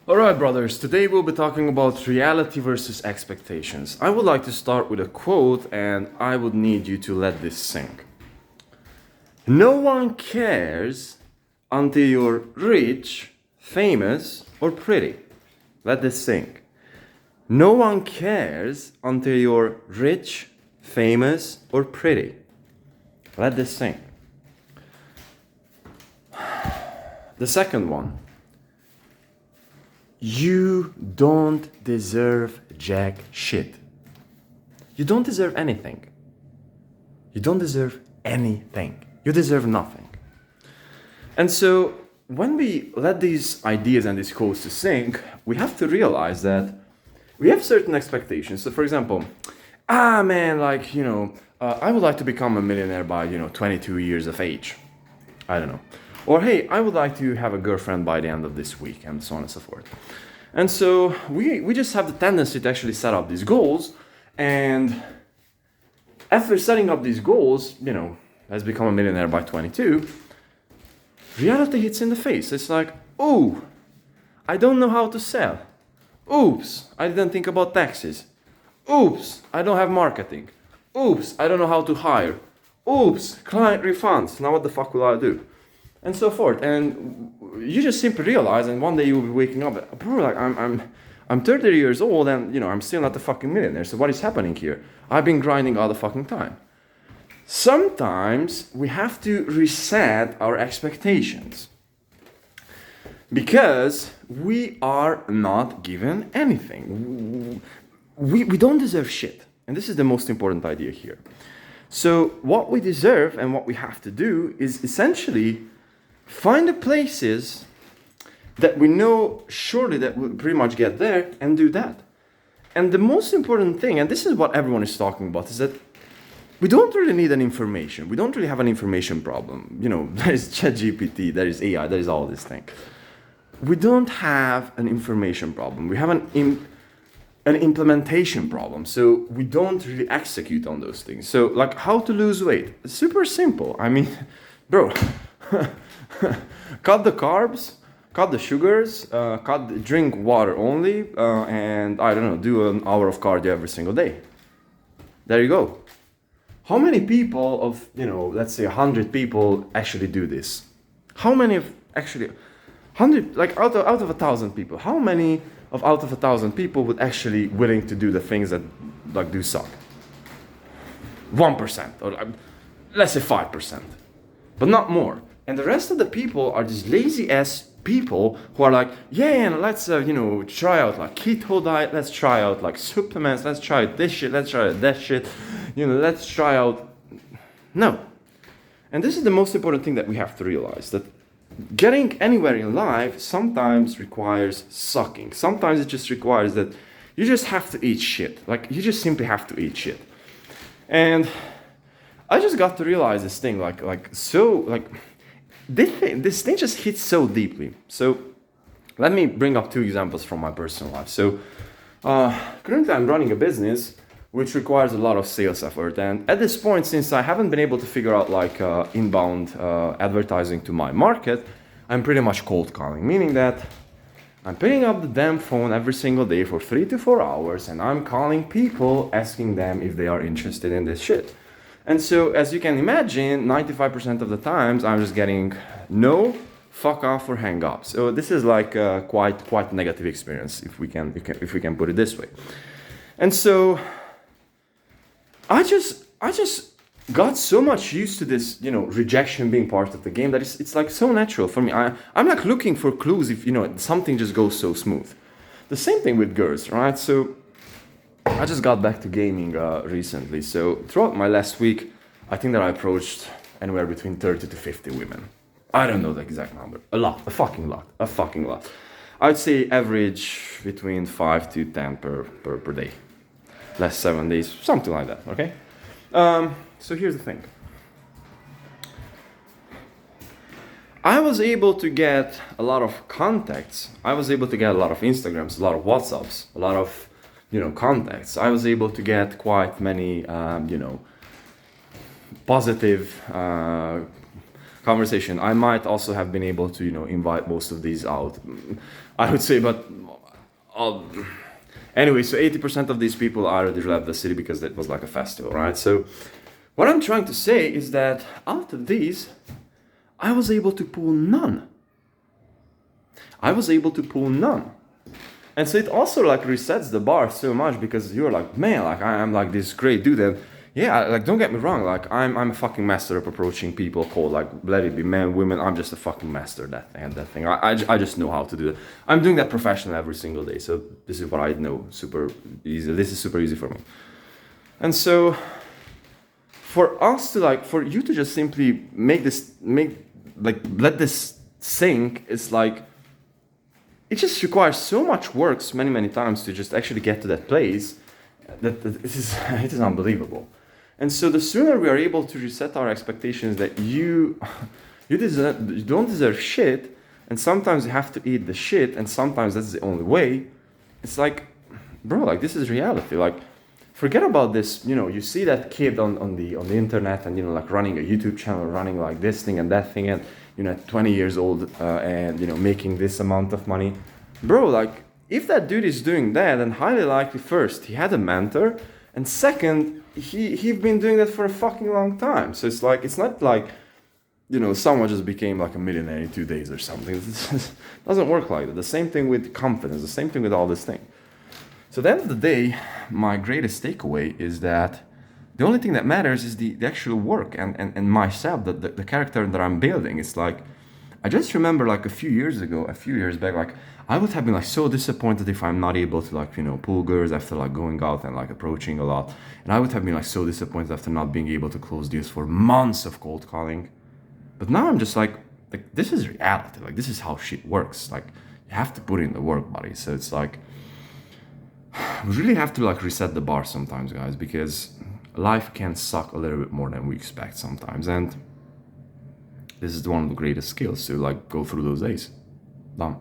Alright, brothers, today we'll be talking about reality versus expectations. I would like to start with a quote, and I would need you to let this sink. No one cares until you're rich, famous, or pretty. Let this sink. No one cares until you're rich, famous, or pretty. Let this sink. The second one. You don't deserve jack shit. You don't deserve anything. You don't deserve anything. You deserve nothing. And so when we let these ideas and these quotes to sink, we have to realize that we have certain expectations. So for example, I would like to become a millionaire by, 22 years of age. I don't know. Or hey, I would like to have a girlfriend by the end of this week, and so on and so forth. And so we just have the tendency to actually set up these goals, and after setting up these goals, let's become a millionaire by 22, reality hits in the face. It's like, oh, I don't know how to sell. Oops, I didn't think about taxes. Oops, I don't have marketing. Oops, I don't know how to hire. Oops, client refunds. Now what the fuck will I do? And so forth. And you just simply realize, and one day you will be waking up, bro, like I'm 30 years old, and I'm still not a fucking millionaire. So what is happening here? I've been grinding all the fucking time. Sometimes we have to reset our expectations because we are not given anything. We don't deserve shit. And this is the most important idea here. So what we deserve and what we have to do is essentially find the places that we know surely that we'll pretty much get there and do that. And the most important thing, and this is what everyone is talking about, is that we don't really need an information. We don't really have an information problem. There is ChatGPT, there is AI, there is all this thing. We don't have an information problem. We have an implementation problem. So we don't really execute on those things. So like how to lose weight. It's super simple. I mean, bro, cut the carbs, cut the sugars, drink water only, and I don't know, do an hour of cardio every single day. There you go. How many people of, let's say 100 people actually do this? How many of actually 100, like out of 1,000 people, how many out of 1,000 people would actually willing to do the things that like do suck? 1%, or let's say 5%, but not more. And the rest of the people are these lazy ass people who are like, yeah, let's try out like keto diet, let's try out like supplements, let's try out this shit, let's try out that shit, let's try out. No. And this is the most important thing that we have to realize, that getting anywhere in life sometimes requires sucking. Sometimes it just requires that you just have to eat shit. Like you just simply have to eat shit. And I just got to realize this thing this thing just hits so deeply. So let me bring up two examples from my personal life. So currently I'm running a business which requires a lot of sales effort. And at this point, since I haven't been able to figure out inbound advertising to my market, I'm pretty much cold calling, meaning that I'm picking up the damn phone every single day for 3 to 4 hours, and I'm calling people, asking them if they are interested in this shit. And so, as you can imagine, 95% of the times I'm just getting no, fuck off, or hang up. So this is like a quite negative experience, if we can put it this way. And so I just got so much used to this, rejection being part of the game that it's like so natural for me. I'm like looking for clues if, something just goes so smooth. The same thing with girls, right? So I just got back to gaming recently. So throughout my last week, I think that I approached anywhere between 30 to 50 women. I don't know the exact number. A fucking lot. I'd say average between 5 to 10 per day. Last 7 days, something like that, okay? So here's the thing. I was able to get a lot of contacts. I was able to get a lot of Instagrams, a lot of WhatsApps, a lot of, contacts. I was able to get quite many, positive conversation. I might also have been able to, invite most of these out, I would say, but I'll, anyway, so 80% of these people already left the city because it was like a festival, right? So what I'm trying to say is that out of these, I was able to pull none. I was able to pull none. And so it also like resets the bar so much because you're like, man, like I'm like this great dude. And yeah, like don't get me wrong, like I'm a fucking master of approaching people cold, like let it be men, women, I'm just a fucking master at that thing. I just know how to do it. I'm doing that professionally every single day. So this is what I know super easy. This is super easy for me. And so for us to like, for you to just simply let this sink, it's like, it just requires so much work many times to just actually get to that place that it is unbelievable. And so the sooner we are able to reset our expectations that you don't deserve shit, and sometimes you have to eat the shit, and sometimes that's the only way, it's like, bro, like this is reality. Like forget about this, you see that kid on the internet and like running a YouTube channel, running like this thing and that thing, and 20 years old and making this amount of money. Bro, like if that dude is doing that, then highly likely first he had a mentor, and second he'd been doing that for a fucking long time. So it's like, it's not like someone just became like a millionaire in 2 days or something. It doesn't work like that. The same thing with confidence, the same thing with all this thing. So at the end of the day, my greatest takeaway is that the only thing that matters is the actual work and myself, the character that I'm building. It's like, I just remember like a few years back, like I would have been like so disappointed if I'm not able to like, pull girls after like going out and like approaching a lot. And I would have been like so disappointed after not being able to close deals for months of cold calling. But now I'm just like this is reality. Like this is how shit works. Like you have to put in the work, buddy. So it's like, we really have to like reset the bar sometimes, guys, because life can suck a little bit more than we expect sometimes, and this is one of the greatest skills to like go through those days. Done.